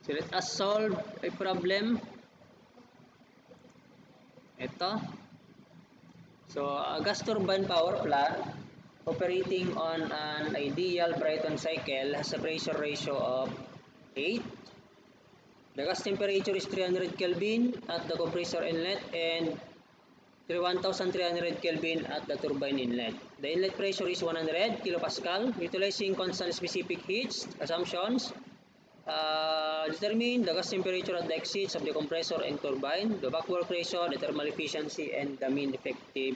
So let us solve a problem. Ito. So a gas turbine power plant operating on an ideal Brayton cycle has a pressure ratio of 8. The gas temperature is 300 Kelvin at the compressor inlet and 1300 Kelvin at the turbine inlet. The inlet pressure is 100 kilopascal. Utilizing constant specific heat assumptions, determine the gas temperature at the exits of the compressor and turbine, the back work ratio, the thermal efficiency, and the mean effective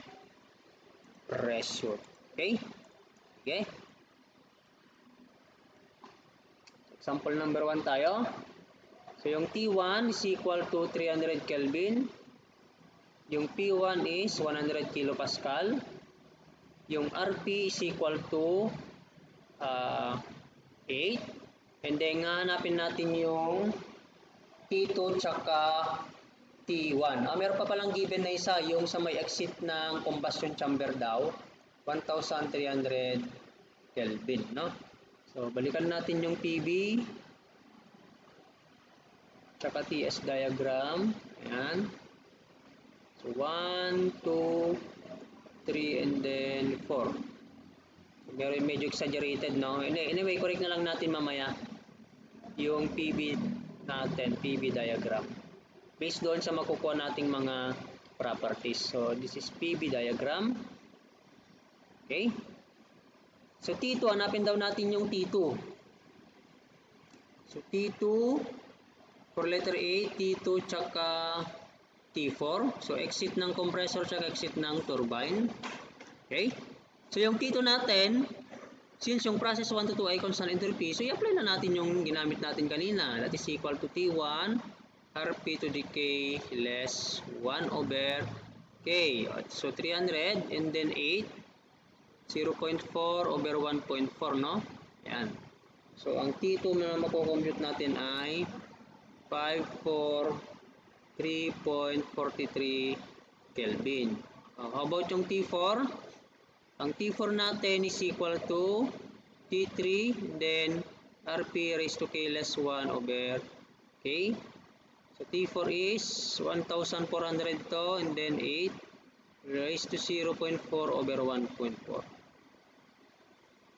pressure. Okay? Okay? Example number 1 tayo. So yung T1 is equal to 300 Kelvin. Yung P1 is 100 kilopascal. Yung RP is equal to 8. And then hanapin natin yung T2 tsaka T1. Meron pa palang given na isa, yung sa may exit ng combustion chamber daw, 1300 Kelvin, no? So balikan natin yung PV tsaka TS diagram. Ayan. So 1, 2, 3, and then 4. Pero medyo exaggerated, no? Anyway, correct na lang natin mamaya yung PV natin, PV diagram. Based doon sa makukuha nating mga properties. So this is PV diagram. Okay? So T2, hanapin daw natin yung T2. So T2, for letter A, T2 tsaka T4. So exit ng compressor tsaka exit ng turbine. Okay? So yung T2 natin, since yung process 1 to 2 ay constant entropy, so i-apply na natin yung ginamit natin kanina. That is equal to T1 Rp to the K less 1 over K. So 300 and then 8, 0.4 over 1.4, no? Yan. So ang T2 na makukompute natin ay 543.43 Kelvin. How about yung T4? Ang T4 natin is equal to T3 then Rp raised to K less 1 over K. So T4 is 1,400 to and then 8 raised to 0.4 over 1.4.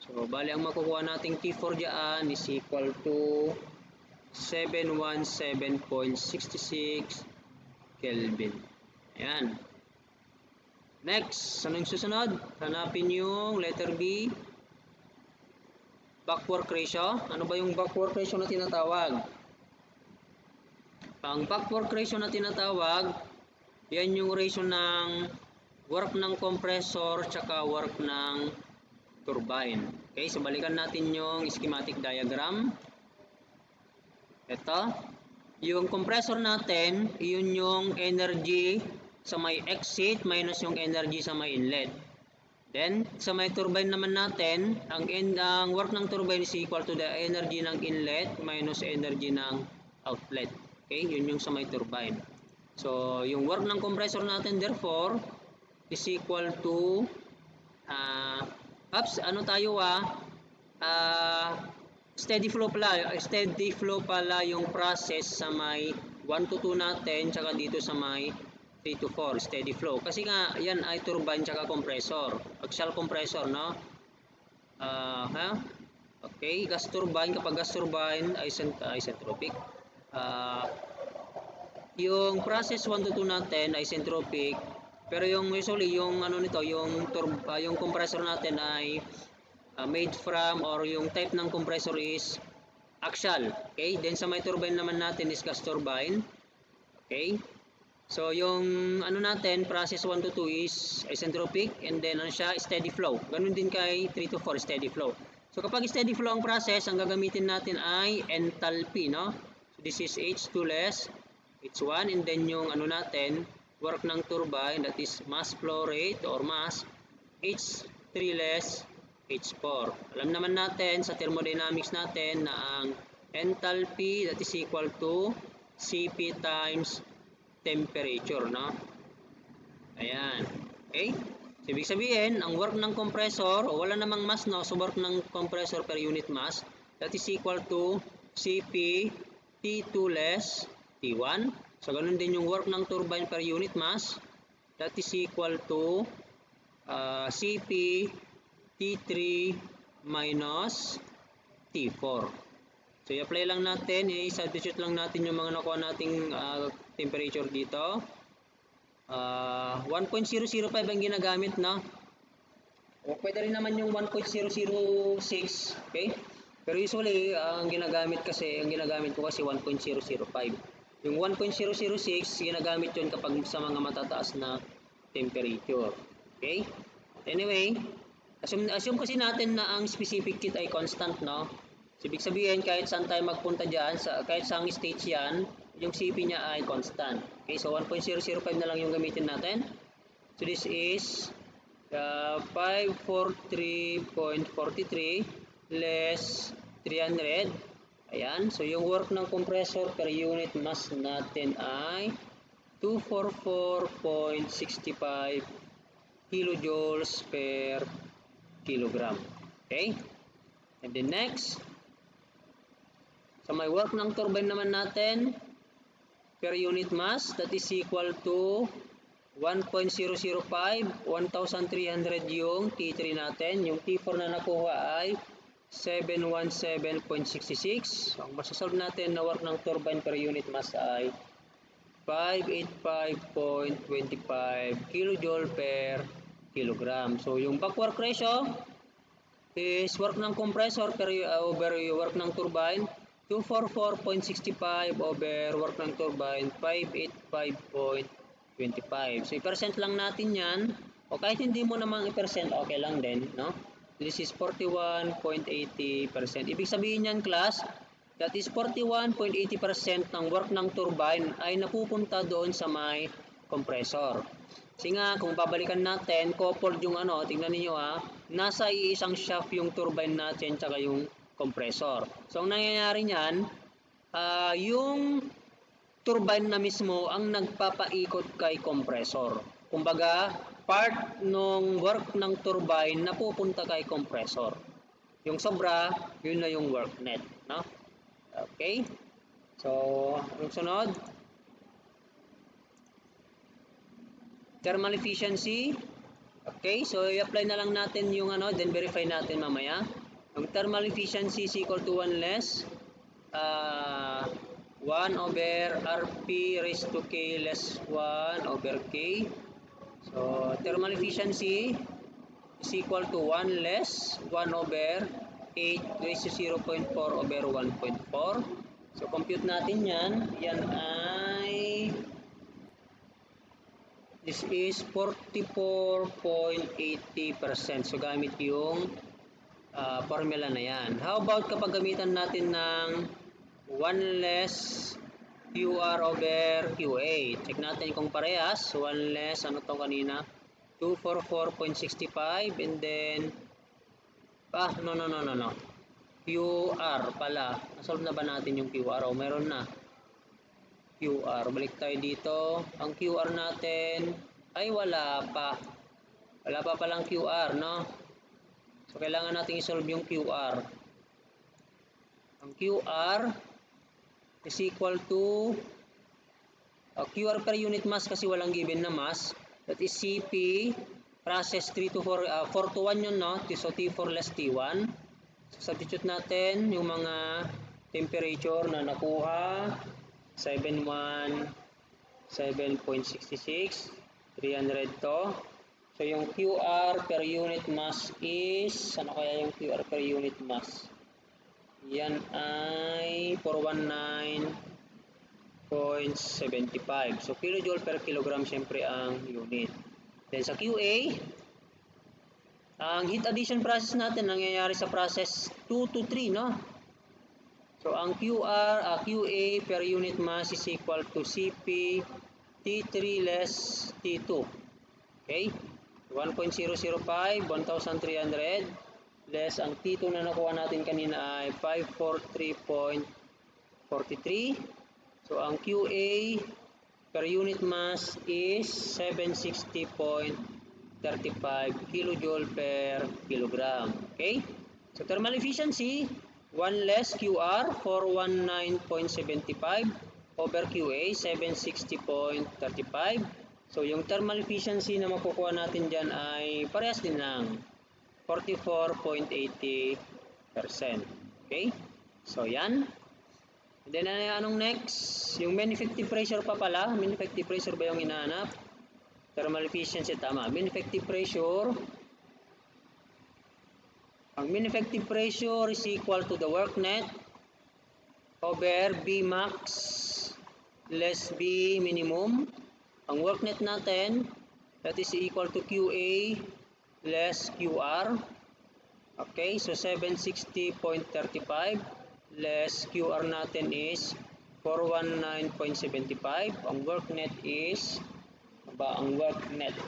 So bali ang makukuha nating T4 dyan is equal to 717.66 Kelvin. Ayan. Next, anong susunod? Hanapin yung letter B. Back work ratio. Ano ba yung back work ratio na tinatawag? Ang back work ratio na tinatawag, yan yung ratio ng work ng compressor tsaka work ng turbine. Okay, so balikan natin yung schematic diagram. Ito, yung compressor natin, yun yung energy sa may exit minus yung energy sa may inlet. Then, sa may turbine naman natin, ang work ng turbine is equal to the energy ng inlet minus energy ng outlet. Okay, yun yung sa may turbine. So, yung work ng compressor natin therefore is equal to steady flow pala yung process sa may 1 to 2 natin tsaka dito sa may 3 to 4 steady flow. Kasi nga yan ay turbine tsaka compressor, axial compressor, no? Okay, gas turbine, kapag gas turbine ay isentropic. Yung process 1 to 2 natin ay isentropic, pero yung usually yung ano nito, yung compressor natin ay made from, or yung type ng compressor is axial. Okay, then sa may turbine naman natin is gas turbine. Okay, so yung ano natin, process 1 to 2 is isentropic, and then ano siya, steady flow. Ganun din kay 3 to 4 steady flow. So kapag steady flow ang process, ang gagamitin natin ay enthalpy, no? So this is H2 less H1, and then yung ano natin, work ng turbine, that is mass flow rate or mass, H3 less H4. Alam naman natin sa thermodynamics natin na ang enthalpy, that is equal to Cp times temperature, no? Ayan. Okay? So, ibig sabihin, ang work ng compressor, wala namang mass, no? So, work ng compressor per unit mass, that is equal to Cp T2 less T1. So, ganun din yung work ng turbine per unit mass. That is equal to Cp T3 minus T4. So, i-apply lang natin, i-substitute lang natin yung mga nakuha nating temperature dito. 1.005 ang ginagamit na. O, pwede rin naman yung 1.006, okay? Pero usually, ang ginagamit ko kasi 1.005. Yung 1.006, ginagamit yun kapag sa mga matataas na temperature. Okay? Anyway, assume kasi natin na ang specific heat ay constant, no? So, ibig sabihin, kahit saan tayo magpunta dyan, kahit saang stage yan, yung Cp niya ay constant. Okay, so 1.005 na lang yung gamitin natin. So, this is 543.43 less 300. Ayan, so yung work ng compressor per unit mass natin ay 244.65 kilojoules per kilogram. Okay? And then next, so may work ng turbine naman natin per unit mass, that is equal to 1.005, 1,300 yung T3 natin. Yung T4 na nakuha ay 717.66. Ang masasolve natin na work ng turbine per unit mass ay 585.25 kilojoule per kilogram. So, yung back work ratio is work ng compressor over work ng turbine, 244.65 over work ng turbine, 585.25. So, i-percent lang natin yan. O kahit hindi mo namang i-percent, okay lang din, no? This is 41.80%. Ibig sabihin yan, class, that is 41.80% ng work ng turbine ay napupunta doon sa may compressor. Kasi nga, kung babalikan natin, coupled yung tingnan niyo nasa iisang shaft yung turbine natin tsaka yung compressor. So, ang nangyayari niyan, yung turbine na mismo ang nagpapaikot kay compressor. Kumbaga, part ng work ng turbine na pupunta kay compressor. Yung sobra, yun na yung work net, no? Okay? So, ang sunod, thermal efficiency. Okay, so i-apply na lang natin yung then verify natin mamaya. Yung thermal efficiency is equal to 1 less 1 over Rp raised to K less 1 over K. So, thermal efficiency is equal to 1 less 1 over 8 raised to 0.4 over 1.4. So, compute natin yan. Yan ay, this is 44.80%. So, gamit yung formula na yan. How about kapag gamitan natin ng 1 less QR over QA. Check natin kung parehas. 1 less, kanina? 244.65 and then no. QR pala. Nasolve na ba natin yung QR? O, meron na. QR. Balik tayo dito. Ang QR natin ay wala pa. Wala pa palang QR, no? So, kailangan natin isolve yung QR. Ang QR is equal to QR per unit mass kasi walang given na mass. That is Cp process 3 to 4, 4 to 1 yun, no? So, T4 less T1. So, substitute natin yung mga temperature na nakuha. 717.66, 300 to. So, yung QR per unit mass is, ano kaya yung QR per unit mass? Yan ay 419.75. So, kilojoule per kilogram siyempre ang unit. Then sa QA, ang heat addition process natin nangyayari sa process 2 to 3, no? So, ang QA per unit mass is equal to Cp T3 less T2. Okay? 1.005, 1,300 less ang T2 na nakuha natin kanina ay 543.43. So, ang QA per unit mass is 760.35 kilojoule per kilogram. Okay? So, thermal efficiency, 1 less QR, 419.75 over QA, 760.35. So yung thermal efficiency na makukuha natin dyan ay parehas din ng 44.80%. Okay? So yan. Then anong next? Yung mean effective pressure pa pala. Mean effective pressure ba yung hinahanap? Thermal efficiency, tama. Mean effective pressure. Ang mean effective pressure is equal to the work net over B max less B minimum. Ang work net natin, that is equal to QA less QR. Okay, so 760.35 less QR natin is 419.75. Ang work net is, ang work net?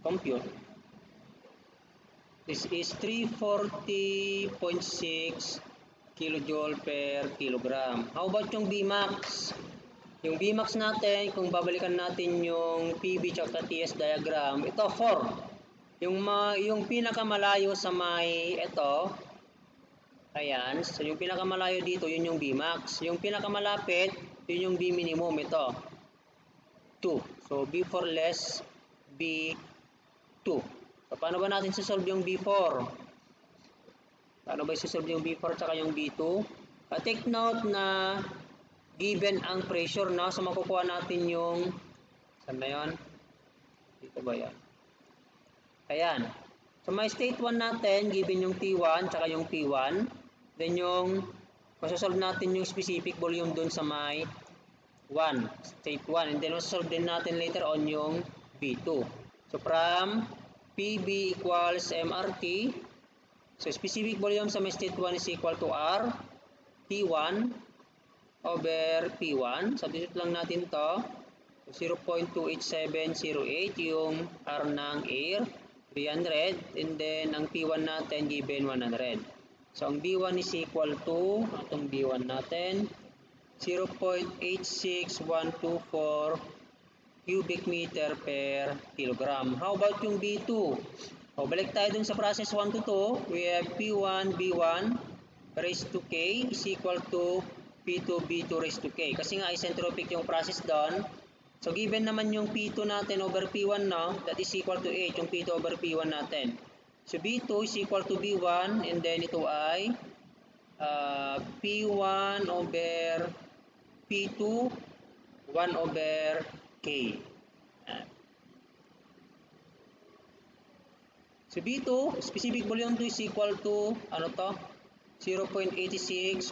Compute. This is 340.6 kilojoule per kilogram. How about yung Bmax? Yung Bmax natin, kung babalikan natin yung PV at TS diagram, ito 4. Yung pinakamalayo sa may ito, ayan, so yung pinakamalayo dito, yun yung Bmax. Yung pinakamalapit, yun yung B minimum, ito 2. So B4 less B2. So, paano ba natin susolve yung B4? Paano ba susolve yung B4 at yung B2? Take note na given ang pressure na, so makukuha natin yung, saan na yun? Dito ba yan? Ayan. So may state 1 natin, given yung T1 at yung P1. Then yung, masasolve natin yung specific volume dun sa may 1, state 1. And then masasolve din natin later on yung B2. So from PB equals MRT. So specific volume sa may state 1 is equal to R T1 over P1. Substitute lang natin to. 0.28708 yung R ng air, 300. And then ang P1 natin given 100. So ang B1 is equal to, itong B1 natin, 0.86124 cubic meter per kilogram. How about yung B2? O, balik tayo dun sa process 1 to 2. We have P1, B1 raised to K is equal to P2, B2 raised to K. Kasi nga isentropic yung process doon. So, given naman yung P2 natin over P1 now, that is equal to 8, yung P2 over P1 natin. So, B2 is equal to B1, and then ito ay P1 over P2, 1 over K. So B2, specific volume 2 is equal to, ano to? 0.86124.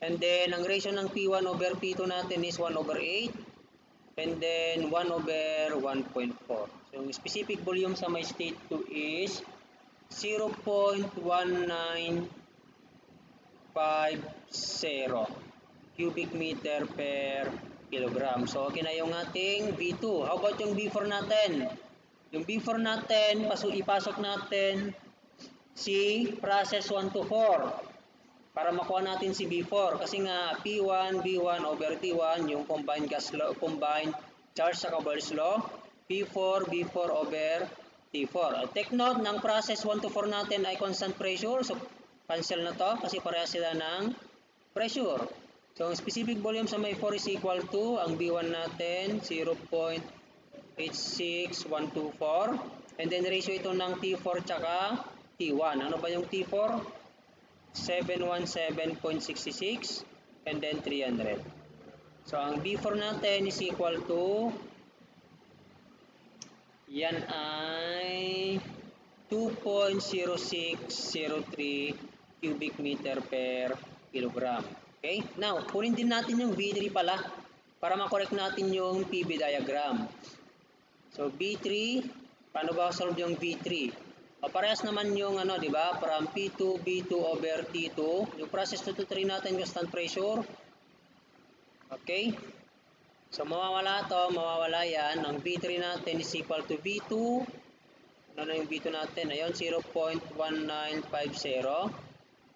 And then, ang ratio ng P1 over P2 natin is 1 over 8. And then, 1 over 1.4. So, yung specific volume sa my state 2 is 0.1950 cubic meter per kilogram. So, okay na yung ating B2. How about yung B4 natin? Yung B4 natin, ipasok natin si process 1 to 4 para makuha natin si B4. Kasi nga, P1, B1 over T1, yung combined gas law, combined charge sa Cover's law. P4, B4 over T4. Take note, ng process 1 to 4 natin ay constant pressure. So, cancel na to kasi pareha sila ng pressure. So, ang specific volume sa may 4 is equal to, ang B1 natin, 0.86124. And then, ratio ito ng T4 tsaka T1. Ano ba yung T4? 717.66. And then, 300. So, ang B4 natin is equal to, yan ay 2.0603 cubic meter per kilogram. Okay? Now, kunin din natin yung V3 pala para makorek natin yung PV diagram. So, B3, paano ba solve yung V3? O, parehas naman yung ano, di ba? From P2, B2 over T2. Yung process 2 to 3 natin, constant pressure. Okay? So, mawawala to, mawawala yan. Ang V3 natin is equal to V2. Ano na yung V2 natin? Ayun, 0.1950.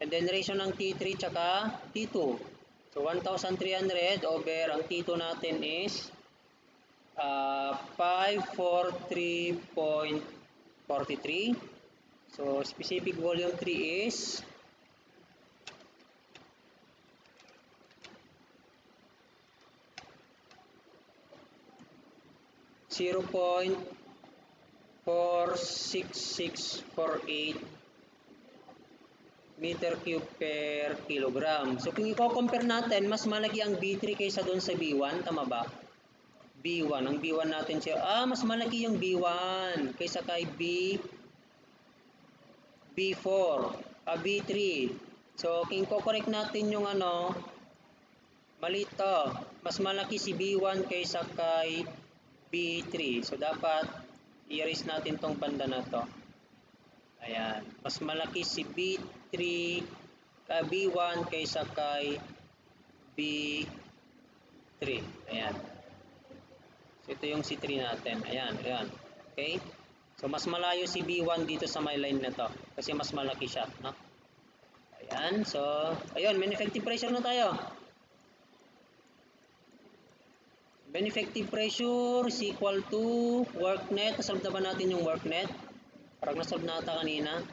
And then, ratio ng T3 tsaka T2. So, 1,300 over ang T2 natin is 543.43. So, specific volume 3 is 0.46648 meter cube per kilogram. So kung i-compare natin, mas malaki ang B3 kaysa doon sa B1, tama ba? B1, ang B1 natin siya, mas malaki yung B1 kaysa kay B4, B3. So kung i-correct natin yung mali to, mas malaki si B1 kaysa kay B3. So dapat i-erase natin tong banda na to. Ayan, mas malaki si B3 B1 kaysa kay B3. Ayan. So ito yung C3 natin. Ayan, ayan. Okay? So mas malayo si B1 dito sa my line na to kasi mas malaki siya, no? Ayan, so ayun, mean effective pressure na tayo. Mean effective pressure is equal to work net. Nasolve na ba natin yung work net? Parang nasolve na ata kanina.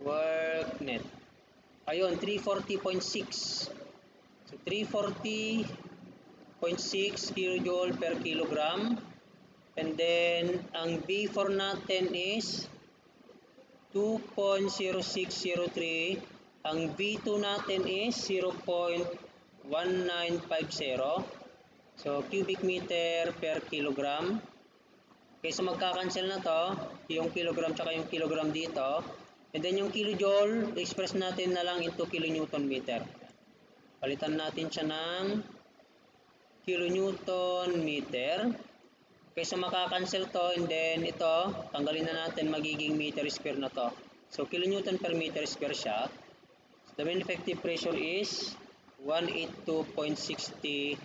Work net. Ayun, 340.6. So 340.6 kilojoule per kilogram. And then, ang B4 natin is 2.0603. Ang B2 natin is 0.1950. So, cubic meter per kilogram. Okay, so magka-cancel na to, yung kilogram tsaka yung kilogram dito. And then yung kilojoule, express natin na lang into kilonewton meter. Palitan natin siya ng kilonewton meter. Okay, so makaka-cancel to and then ito, tanggalin na natin, magiging meter square na to. So kilonewton per meter square siya. So, the mean effective pressure is 182.60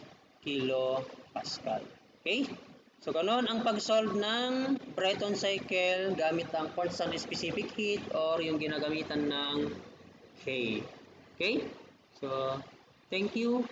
kilopascal. Okay? So ganon ang pag-solve ng Brayton cycle gamit ang constant specific heat or yung ginagamitan ng K. Okay? So, thank you.